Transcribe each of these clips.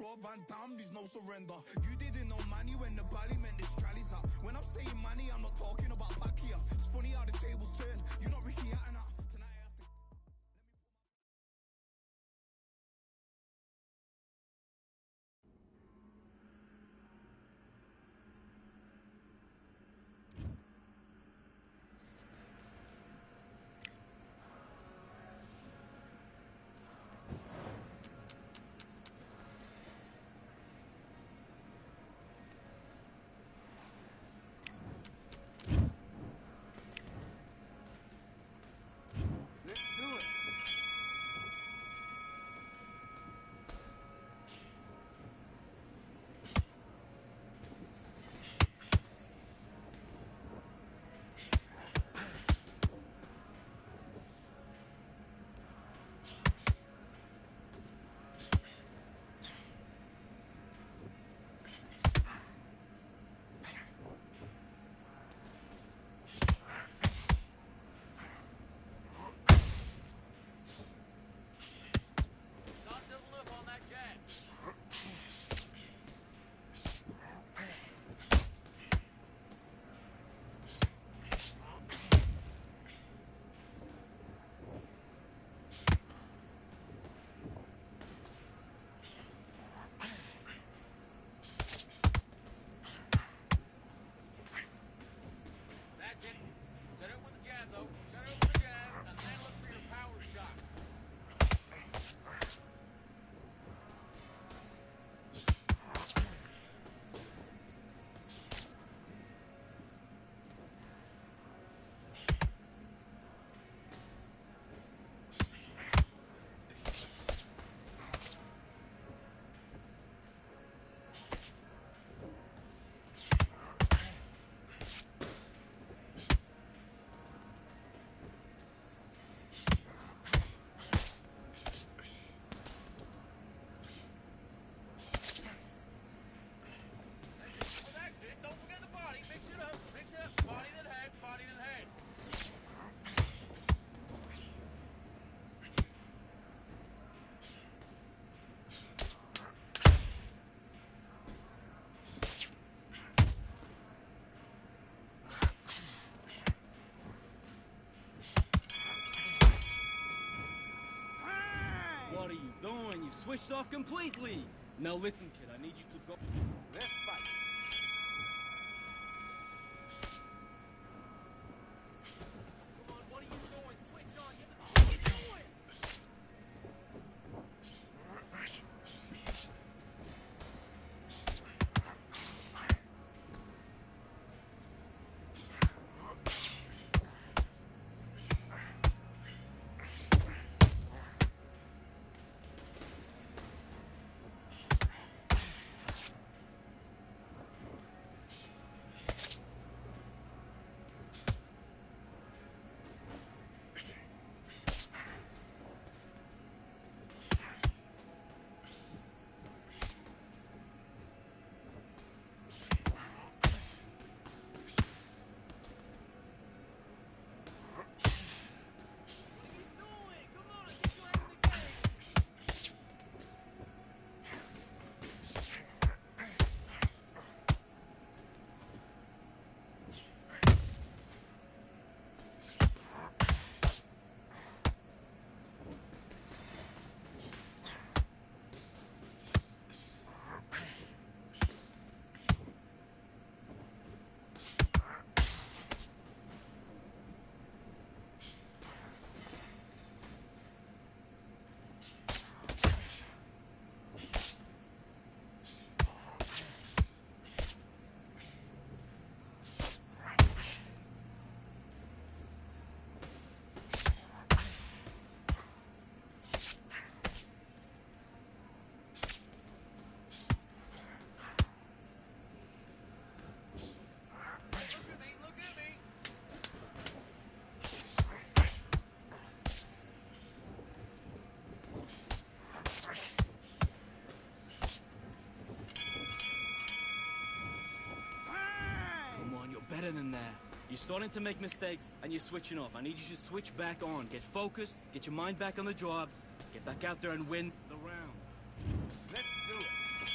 bro, Van Damme, there's no surrender. You didn't know money when the bally meant this trally's up. When I'm saying money, I'm not talking about Pacquiao. It's funny how the tables turn. You're not Ricky Hatton. Tonight I have to... What are you doing? You switched off completely. Now listen, kid, I need you to go. Let's fight. Come on, what are you doing? Switch on. What are you doing? Better than that. You're starting to make mistakes, and you're switching off. I need you to switch back on. Get focused, get your mind back on the job, get back out there and win the round. Let's do it.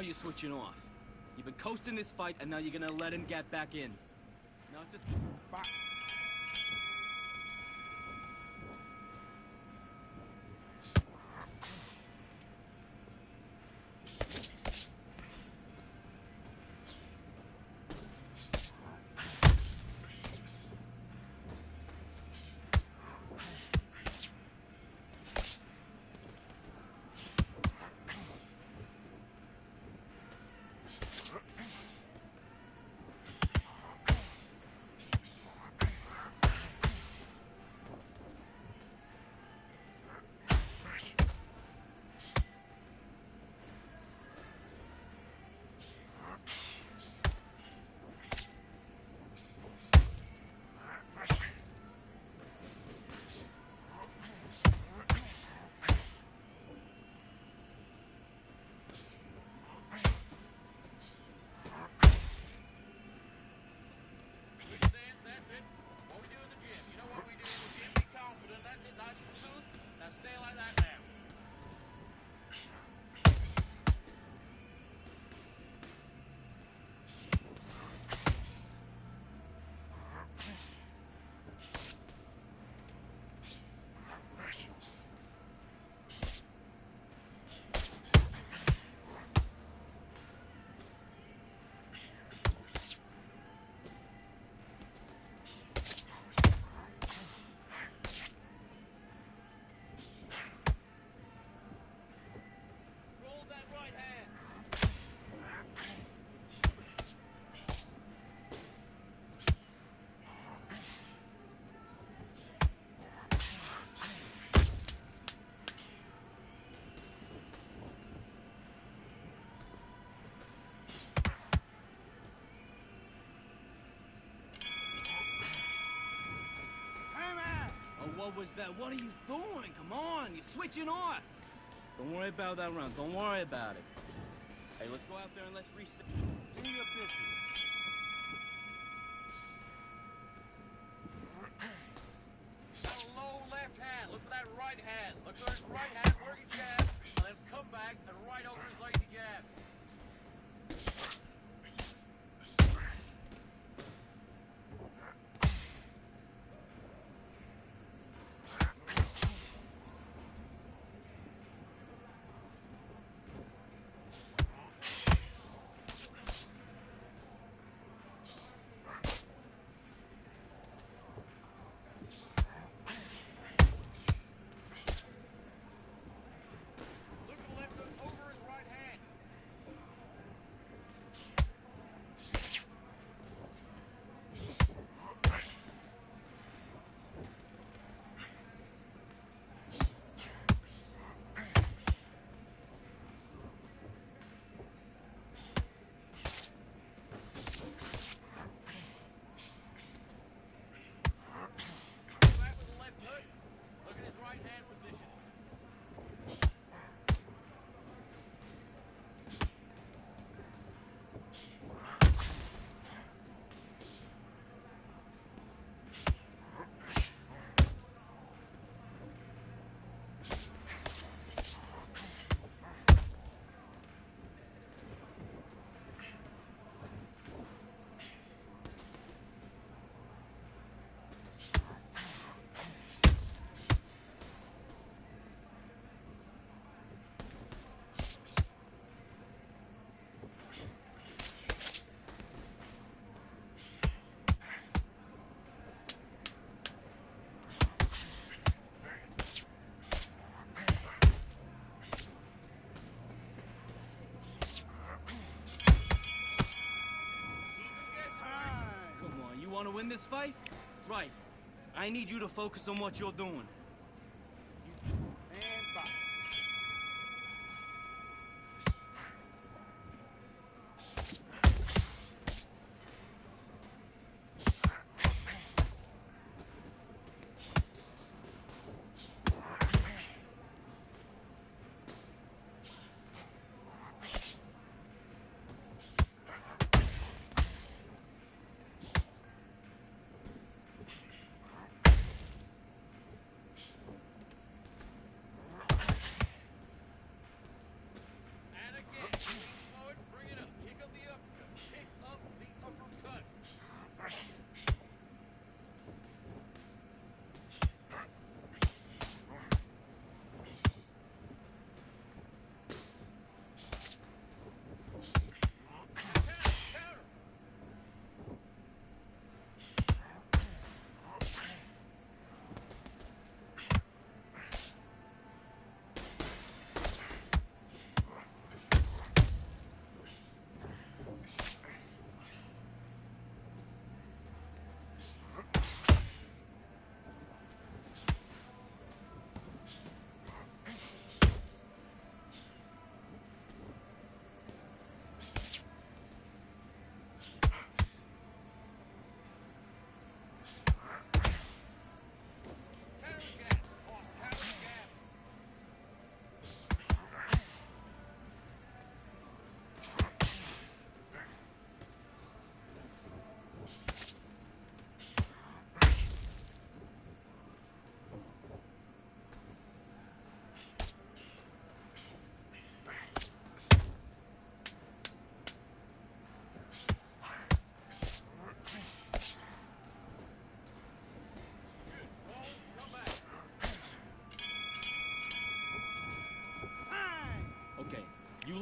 you're switching off. You've been coasting this fight, and now you're gonna let him get back in. Now it's a... What was that? What are you doing? Come on, you're switching off. Don't worry about that round. Don't worry about it. Hey, let's go out there and let's reset. Do your business. That low left hand. Look for that right hand. Look for his right hand. Work your jab. And then come back and right over his lazy jab. Want to win this fight? Right. I need you to focus on what you're doing.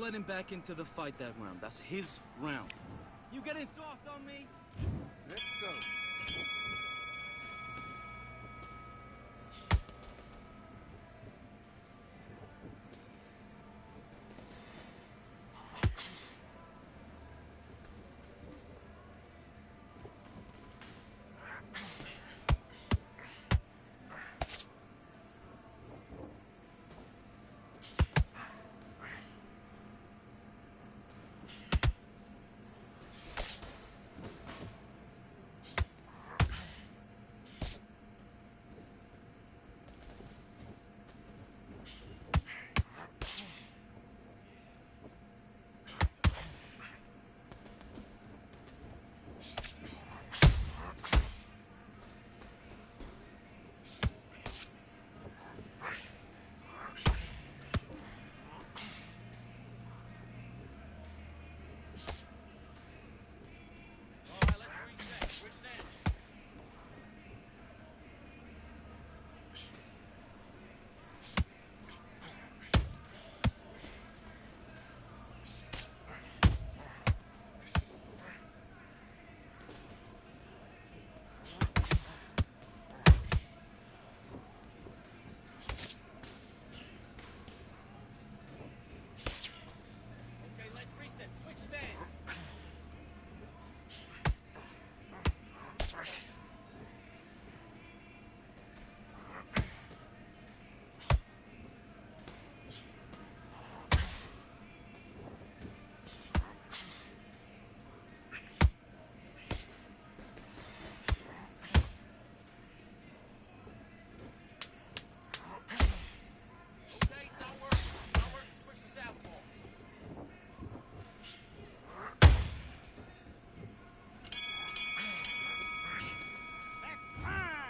let him back into the fight that round. That's his round. You getting soft on me? Let's go.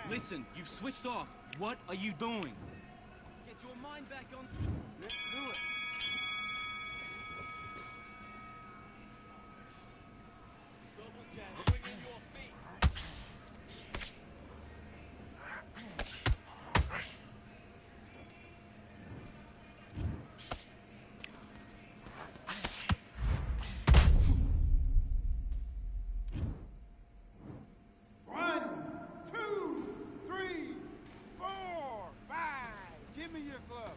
Listen, you've switched off. What are you doing? Get your mind back on... Let's do it. Double jab, bring in your feet. Give me your glove.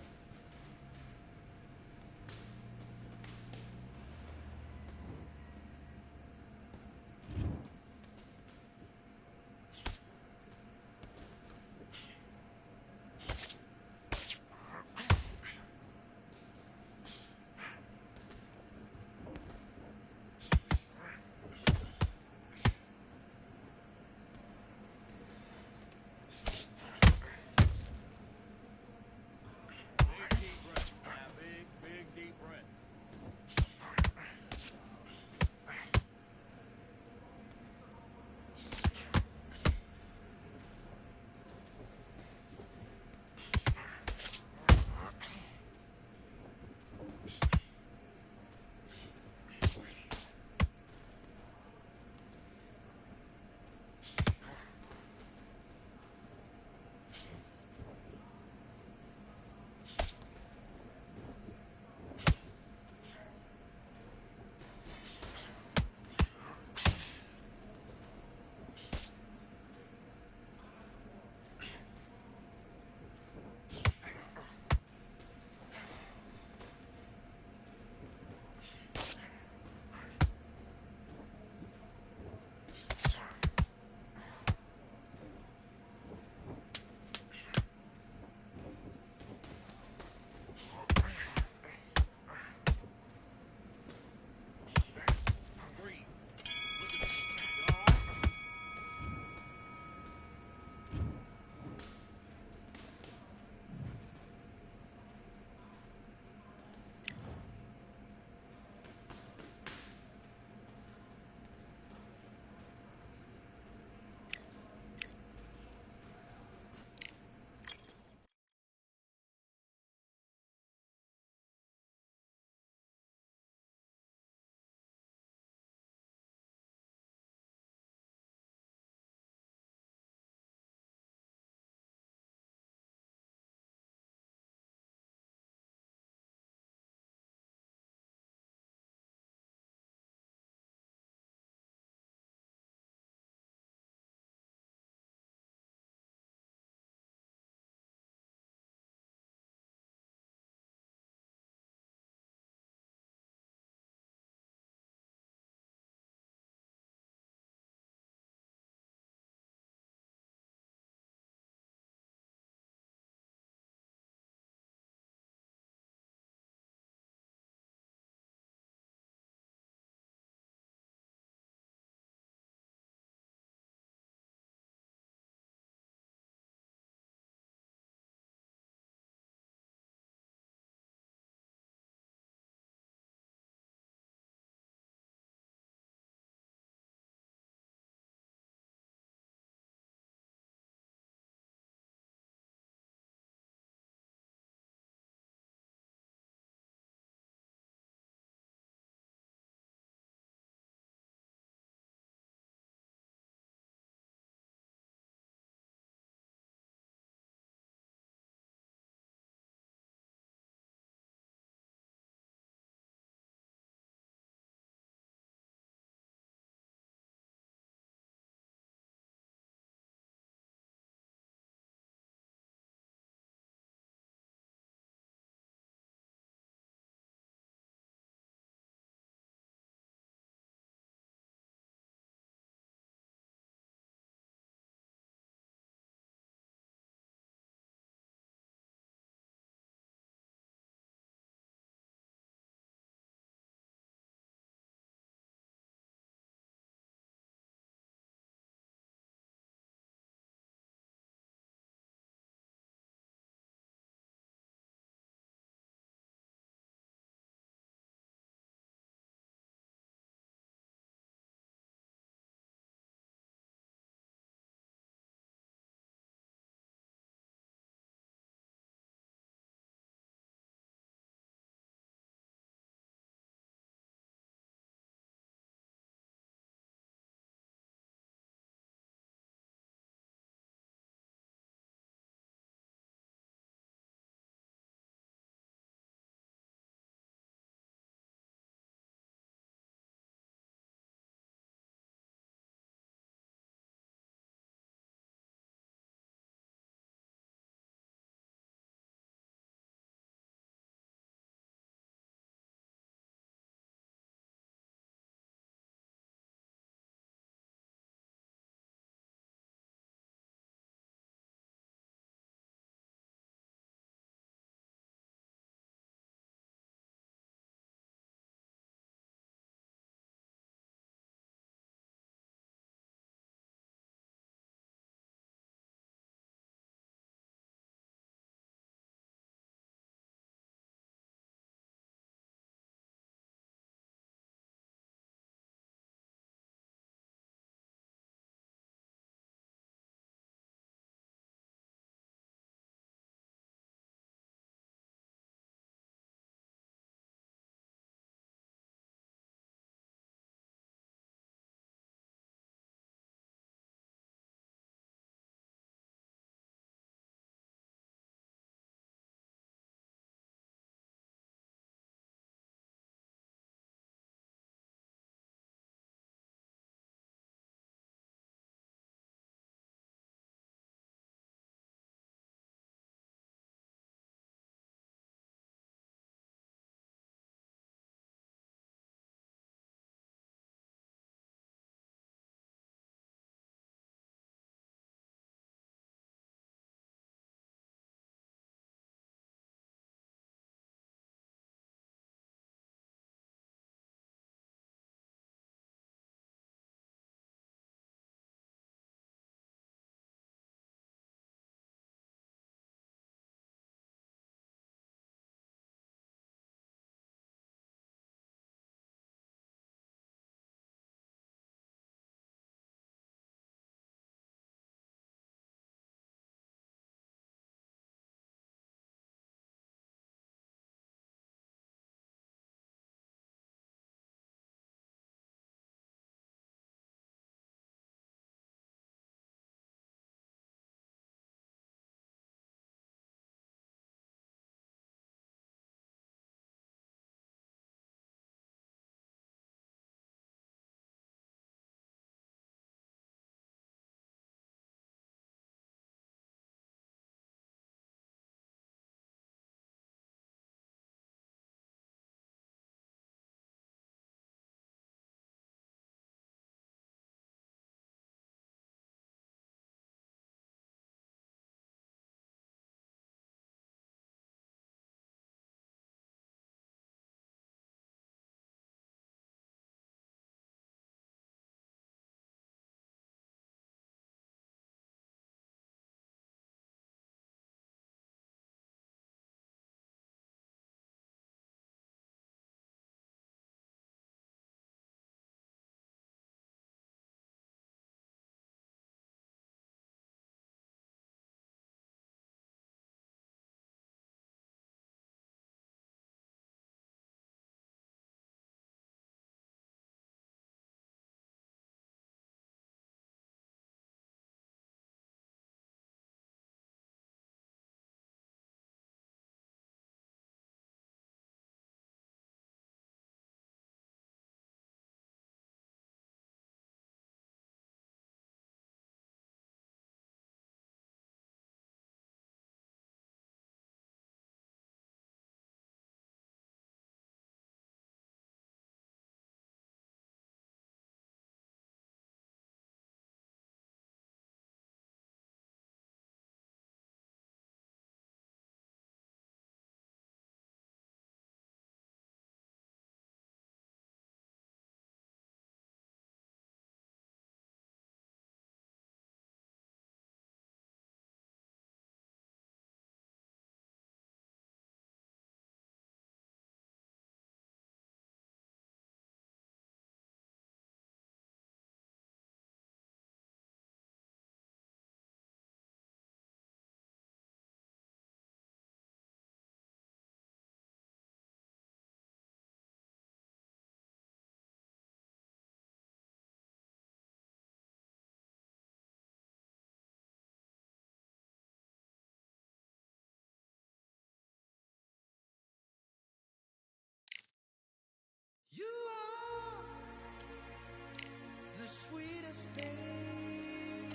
sweetest thing.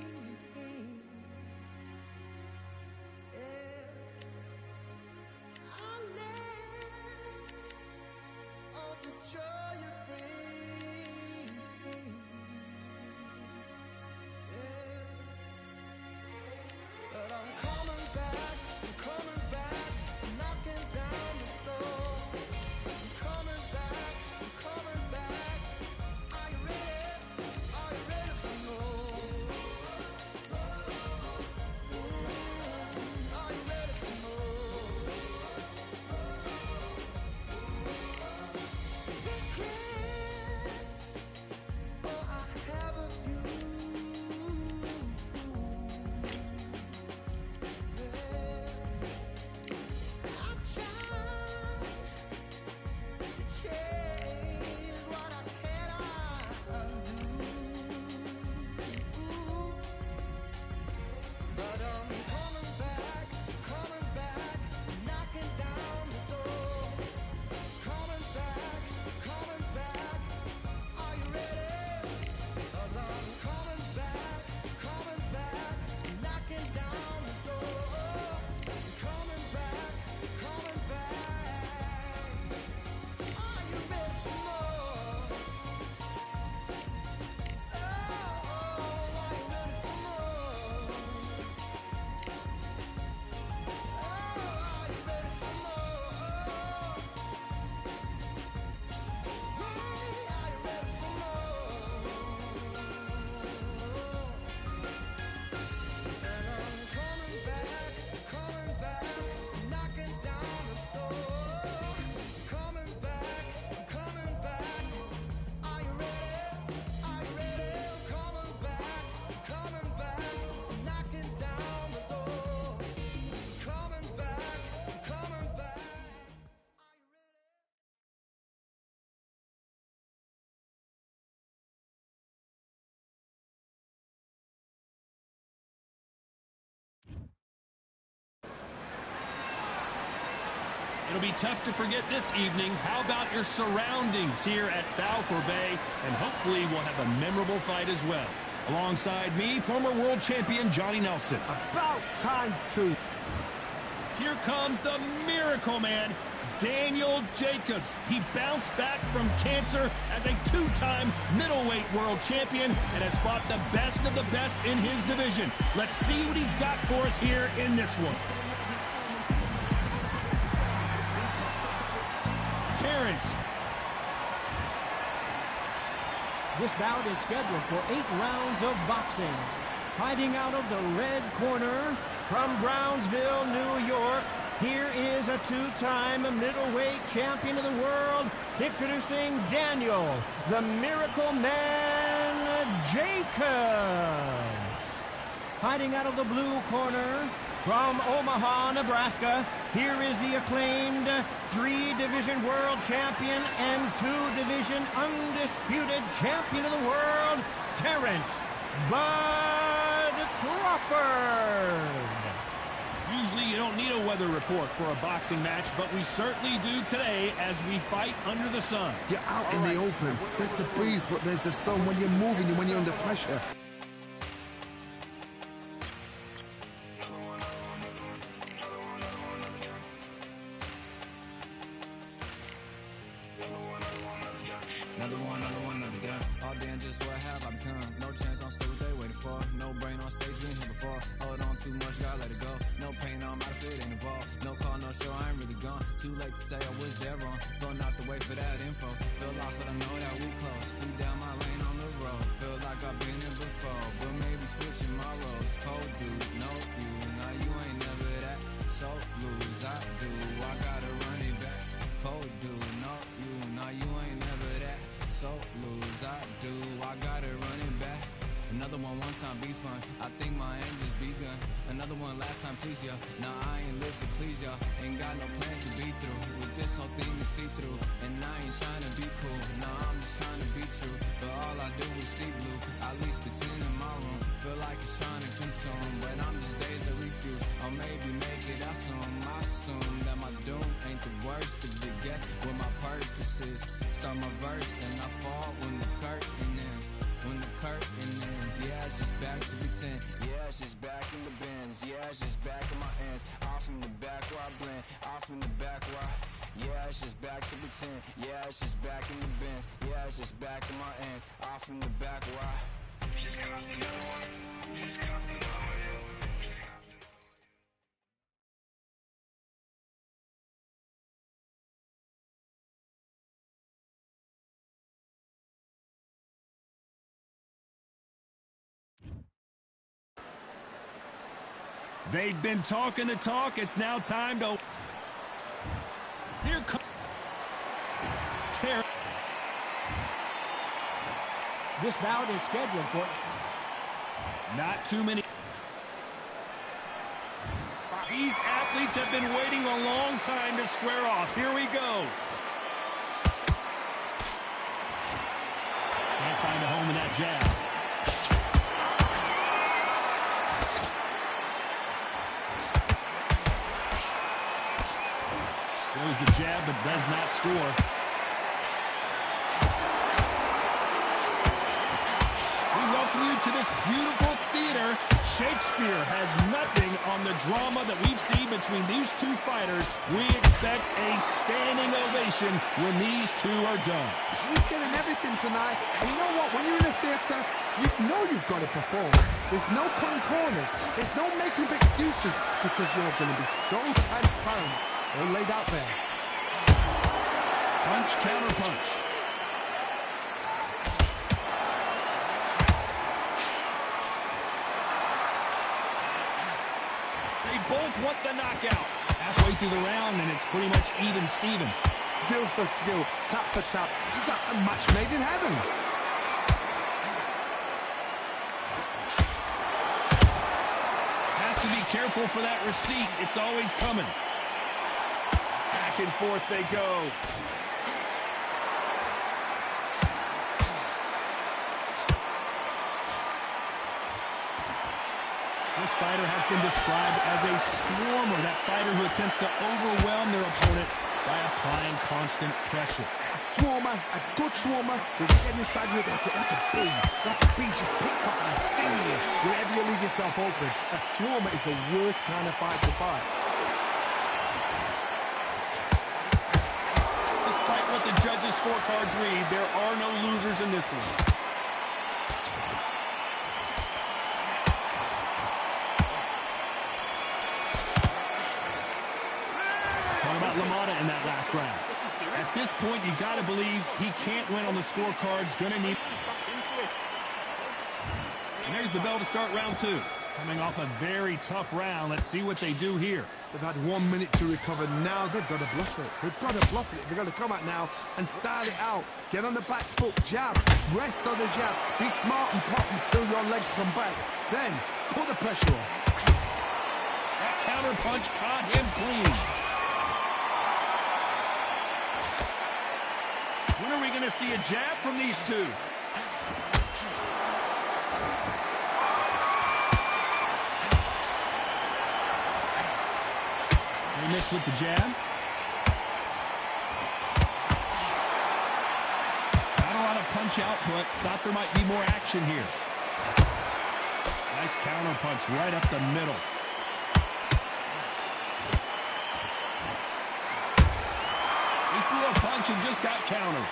Yeah. I live all the joy you bring. Yeah. But I'm coming back, knocking down the door. I'm coming back, Are you ready for more? Are you ready for more? Regrets, oh, I have a few. I tried to change what I cannot undo. But I'm coming back, knocking down the door. Coming back, are you ready? 'Cause I'm coming back, knocking down the door. Coming back, are you ready for more? Oh, are you ready for more? Oh, are you ready for more? Hey, are you ready for more? And I'm coming back, knocking down the door. Coming back, are you ready? Coming back, knocking down the door. Coming back, are you ready? It'll be tough to forget this evening. How about your surroundings here at Balfour Bay? And hopefully we'll have a memorable fight as well. Alongside me, former world champion Johnny Nelson. About time, too. Here comes the Miracle Man, Daniel Jacobs. He bounced back from cancer as a two-time middleweight world champion and has fought the best of the best in his division. Let's see what he's got for us here in this one. Terrence. This bout is scheduled for 8 rounds of boxing. Fighting out of the red corner from Brownsville, New York, here is a two-time middleweight champion of the world, introducing Daniel, the Miracle Man Jacobs. Fighting out of the blue corner from Omaha, Nebraska, here is the acclaimed 3-division world champion and 2-division undisputed champion of the world, Terrence Bud Crawford. Usually you don't need a weather report for a boxing match, but we certainly do today as we fight under the sun. You're out in the open. There's the breeze, but there's the sun when you're moving and when you're under pressure. Another one, another gun. All day and just what have I become? No chance, I'm still what they waiting for. No brain on stage, been here before. Hold on too much, gotta let it go. No pain, I'm out of it, ain't involved. No call, no show, I ain't really gone. Too late to say I was dead wrong. Filling out the way for that info. Feel lost, but I know that we close. Speed down my lane on the road. Feel like I've been here before, but maybe switching my roles. Cold dude, no you. Now you ain't never that. So lose, I do. I gotta run it back. Cold dude, no you. Now you ain't never that. So lose, I do. I gotta run it back. Another one time be fun. I think my end just begun. Another one last time please ya. Now I ain't live to please y'all. Ain't got no plans to be through. With this whole thing to see through. And I ain't trying to be cool. Nah, I'm just trying to be true. But all I do is see blue. At least the 10 in my room. Feel like it's trying to consume. But I'm just days to refuse. Or maybe make it out soon. I assume that my doom ain't the worst of the guess what my purpose is. Start my verse, then I fall when the curtain ends. When the curtain just back in the bins. Yeah, it's just back in my ends. Off in the back where I blend. Off in the back where I... Yeah, it's just back to pretend. Yeah, it's just back in the bins. Yeah, it's just back in my ends. Off in the back where I... They've been talking the talk. It's now time to... Here comes... This bout is scheduled for... Not too many... These athletes have been waiting a long time to square off. Here we go. Can't find a home in that jab. Throws the jab, but does not score. We welcome you to this beautiful theater. Shakespeare has nothing on the drama that we've seen between these two fighters. We expect a standing ovation when these two are done. You're getting everything tonight. And you know what? When you're in a theatre, you know you've got to perform. There's no cutting corners. There's no making up excuses because you're going to be so transparent. All laid out there. Punch, counter punch. They both want the knockout. Halfway through the round, and it's pretty much even Steven. Skill for skill, tap for tap. Just like a match made in heaven. Has to be careful for that receipt. It's always coming. Back and forth they go. This fighter has been described as a swarmer, that fighter who attempts to overwhelm their opponent by applying constant pressure. A swarmer, a good swarmer, will get inside you like a bee. Like a bee just pick up and sting you wherever you leave yourself open. A swarmer is the worst kind of fight to fight. Despite what the judges' scorecards read, there are no losers in this one. LaMotta in that last round. At this point, you got to believe he can't win on the scorecards. Gonna need... And there's the bell to start round two. Coming off a very tough round. Let's see what they do here. They've had 1 minute to recover. Now they've got to bluff it. They've got to bluff it. They've got to come out now and style it out. Get on the back foot, jab, rest on the jab. Be smart and pop until your legs come back. Then, put the pressure on. That counter punch caught him clean. When are we going to see a jab from these two? They missed with the jab. Not a lot of punch output. Thought there might be more action here. Nice counter punch right up the middle. He threw a punch and just got countered.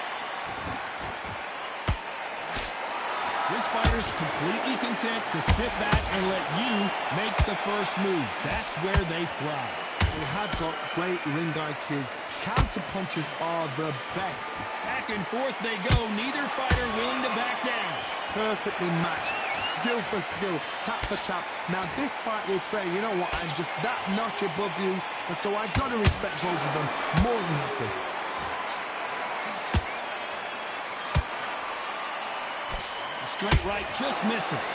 This fighter's completely content to sit back and let you make the first move. That's where they thrive. They have got great ring IQ. Counter punches are the best. Back and forth they go. Neither fighter willing to back down. Perfectly matched. Skill for skill. Tap for tap. Now this fight will say, you know what, I'm just that notch above you. And so I got to respect both of them more than happy. Straight right just misses.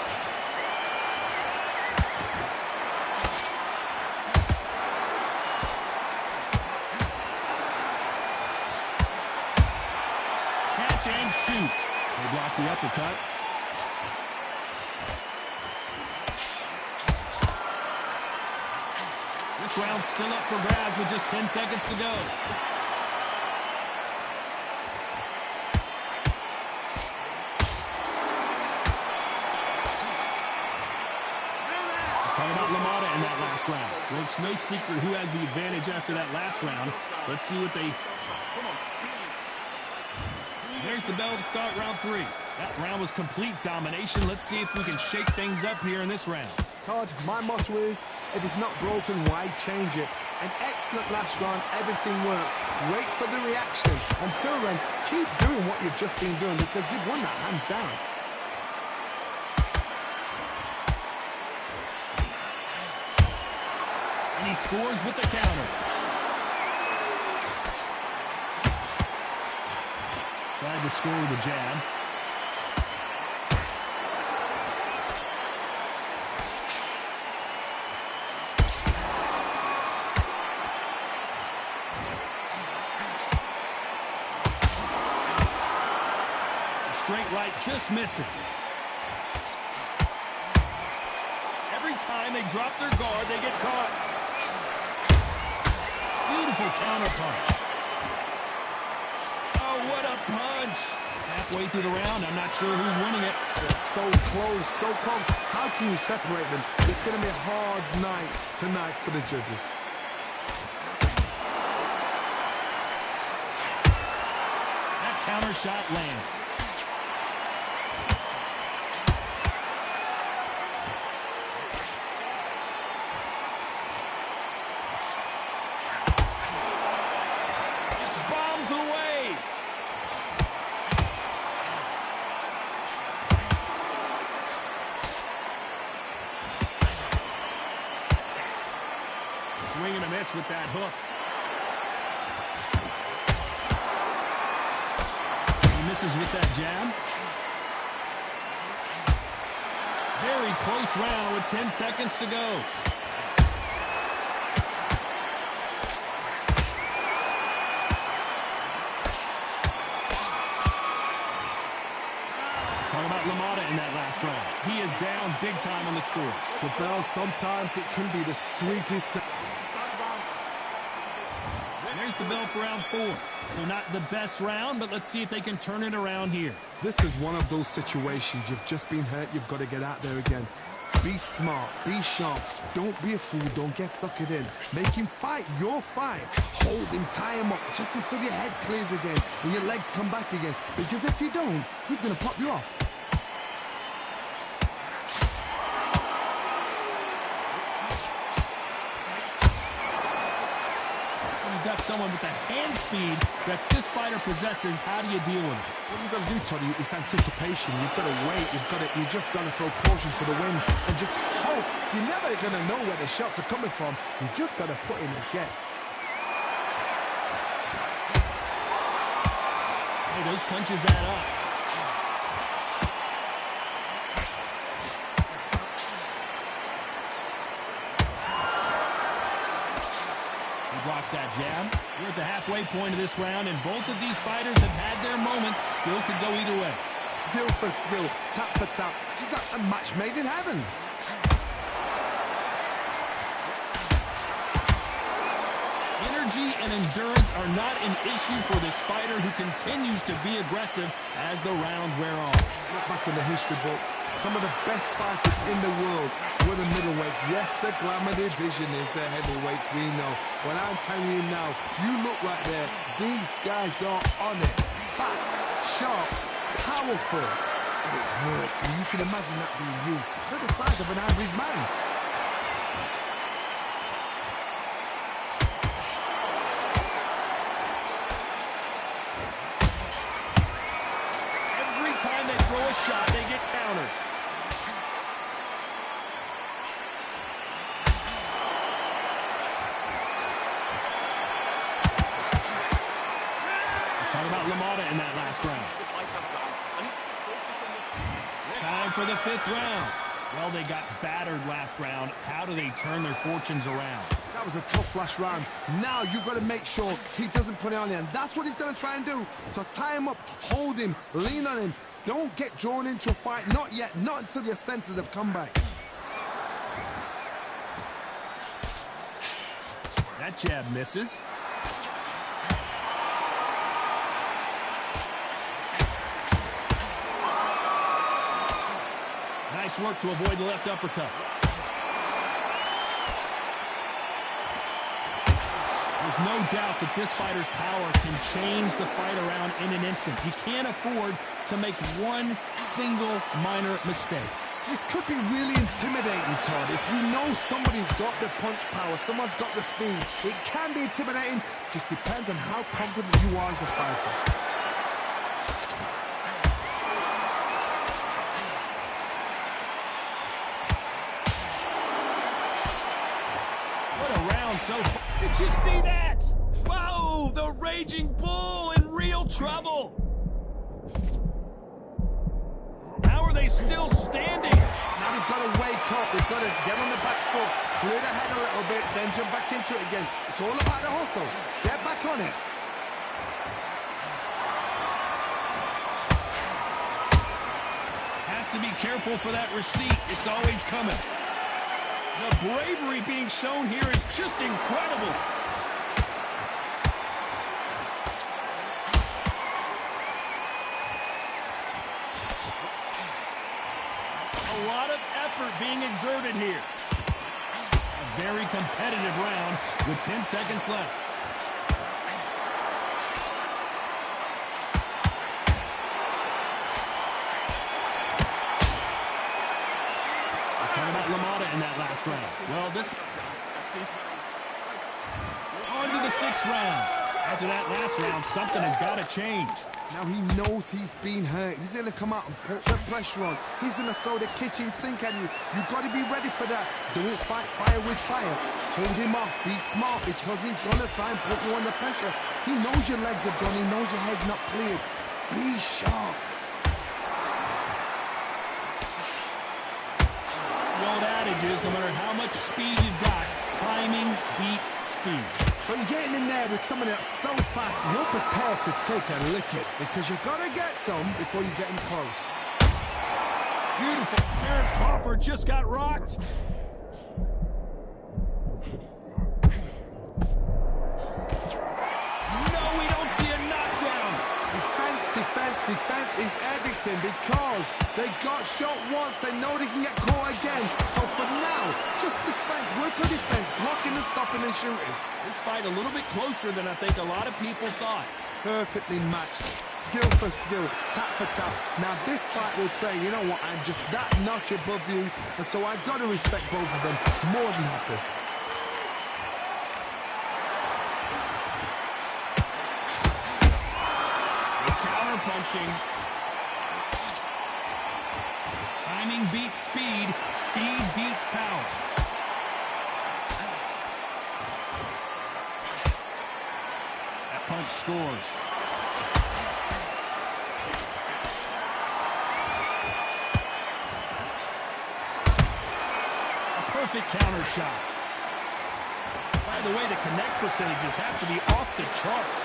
Catch and shoot. They block the uppercut. This round's still up for grabs with just 10 seconds to go. last round. Well, it's no secret who has the advantage after that last round. Let's see what they... There's the bell to start round 3. That round was complete domination. Let's see if we can shake things up here in this round. Todd, my motto is, if it's not broken, why change it? An excellent last round, everything works. Wait for the reaction. Until then, keep doing what you've just been doing because you've won that hands down. And he scores with the counter. Tried to score with a jab. Straight right just misses. Every time they drop their guard, they get caught. Beautiful counter punch. Oh, what a punch. Halfway through the round, I'm not sure who's winning it. They're so close, so close. How can you separate them? It's going to be a hard night tonight for the judges. That counter shot lands. Swing and a miss with that hook. He misses with that jab. Very close round with 10 seconds to go. Talk about LaMotta in that last round. He is down big time on the scores. The bell, sometimes it can be the sweetest. There's the bell for round 4. So not the best round, but let's see if they can turn it around here. This is one of those situations. You've just been hurt. You've got to get out there again. Be smart. Be sharp. Don't be a fool. Don't get suckered in. Make him fight your fight. Hold him. Tie him up just until your head clears again and your legs come back again. Because if you don't, he's going to pop you off. Got someone with the hand speed that this fighter possesses. How do you deal with it? What you've got to do, Toddy, is anticipation. You've got to wait. You just got to throw caution to the wind and just hope. You're never going to know where the shots are coming from. You just got to put in a guess. Hey, those punches add up. Blocks that jab. We're at the halfway point of this round, and both of these fighters have had their moments. Still could go either way. Skill for skill, tap for tap. Just like a match made in heaven. Energy and endurance are not an issue for this fighter who continues to be aggressive as the rounds wear on. Look back in the history books. Some of the best fighters in the world were the middleweights. Yes, the glamour division is the heavyweights, we know. But I'm telling you now, you look right there. These guys are on it. Fast, sharp, powerful. It hurts. And you can imagine that being you. They're the size of an average man. Every time they throw a shot, they get countered. About LaMotta in that last round. Time for the 5th round. Well, they got battered last round. How do they turn their fortunes around? That was a tough last round. Now you've got to make sure he doesn't put it on you. And that's what he's going to try and do. So tie him up, hold him, lean on him. Don't get drawn into a fight. Not yet. Not until your senses have come back. That jab misses. Nice work to avoid the left uppercut. There's no doubt that this fighter's power can change the fight around in an instant. He can't afford to make one single minor mistake. This could be really intimidating, Todd. If you know somebody's got the punch power, someone's got the speed, it can be intimidating. Just depends on how confident you are as a fighter. What a round so far. Did you see that? Whoa, the Raging Bull in real trouble. How are they still standing? Now they've got to wake up. They've got to get on the back foot, clear the head a little bit, then jump back into it again. It's all about the hustle. Get back on it. Has to be careful for that receipt. It's always coming. The bravery being shown here is just incredible. A lot of effort being exerted here. A very competitive round with 10 seconds left. Let's talk about LaMotta in that last round. Well, this... On to the 6th round. After that last round, something has got to change. Now he knows he's been hurt. He's going to come out and put the pressure on. He's going to throw the kitchen sink at you. You've got to be ready for that. Don't fight fire with fire. Hold him off. Be smart because he's going to try and put you under pressure. He knows your legs are gone. He knows your head's not cleared. Be sharp. The old adage is no matter how much speed you've got, timing beats speed. So you're getting in there with someone that's so fast, you're prepared to take a licking because you've got to get some before you get in close. Beautiful. Terrence Crawford just got rocked. No, we don't see a knockdown. Defense, defense, defense is everything because they got shot once. They know they can get caught again. So for now, just defense, work on defense, blocking and stopping and shooting. This fight a little bit closer than I think a lot of people thought. Perfectly matched, skill for skill, tap for tap. Now this fight will say, you know what, I'm just that notch above you, and so I've got to respect both of them more than happy. Counter punching. Timing beats speed, speed beats power. Punch scores. A perfect counter shot. By the way, the connect percentages have to be off the charts.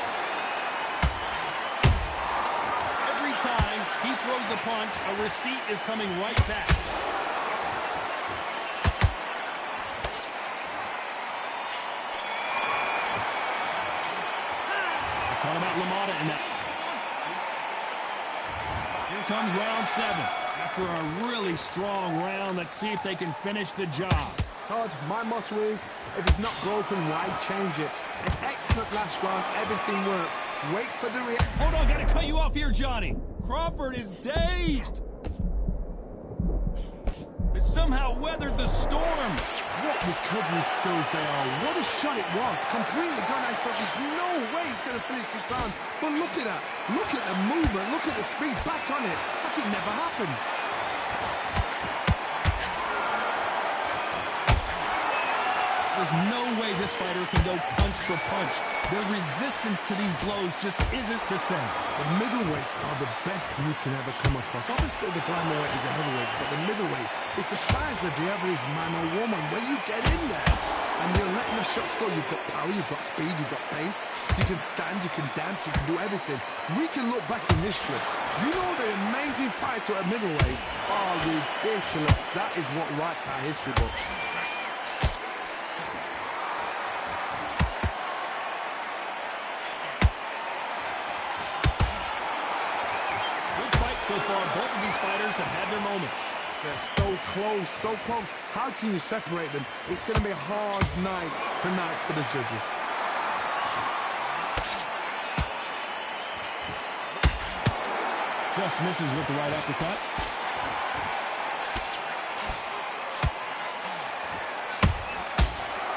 Every time he throws a punch, a receipt is coming right back. Talking about LaMotta in that. Here comes round 7. After a really strong round, let's see if they can finish the job. Todd, my motto is, if it's not broken, why change it? An excellent last round, everything works. Wait for the reaction. Hold on, gotta cut you off here, Johnny. Crawford is dazed. It somehow weathered the storm. What recovery skills they are. What a shot it was. Completely gone. I thought there's no way he's going to finish this round. But look at that. Look at the movement. Look at the speed. Back on it. Like it never happened. There's no way this fighter can go punch for punch. Their resistance to these blows just isn't the same. The middleweights are the best you can ever come across. Obviously, the glamour is a heavyweight, but the middleweight, it's the size of the average man or woman. When you get in there and you're letting the shots go, you've got power, you've got speed, you've got pace. You can stand, you can dance, you can do everything. We can look back in history. You know the amazing fights at a middleweight are ridiculous. That is what writes our history books. So far, both of these fighters have had their moments. They're so close, so close. How can you separate them? It's going to be a hard night tonight for the judges. Just misses with the right uppercut.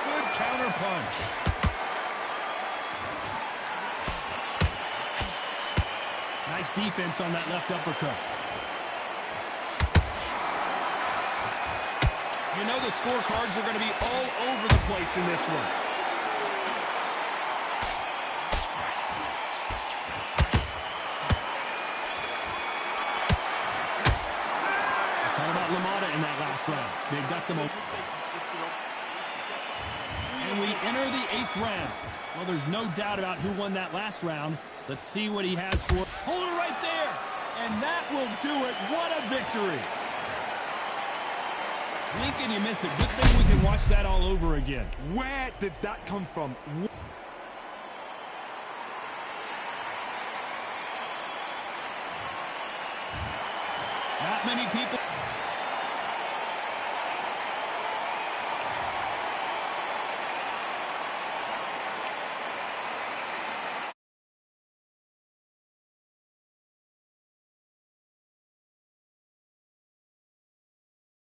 Good counter punch. Nice defense on that left uppercut. You know the scorecards are going to be all over the place in this one. Let's talk about LaMotta in that last round. They got them over. And we enter the 8th round. Well, there's no doubt about who won that last round. Let's see what he has for. Hold it right there. And that will do it. What a victory. Blink and you miss it. Good thing we can watch that all over again. Where did that come from? Not many people.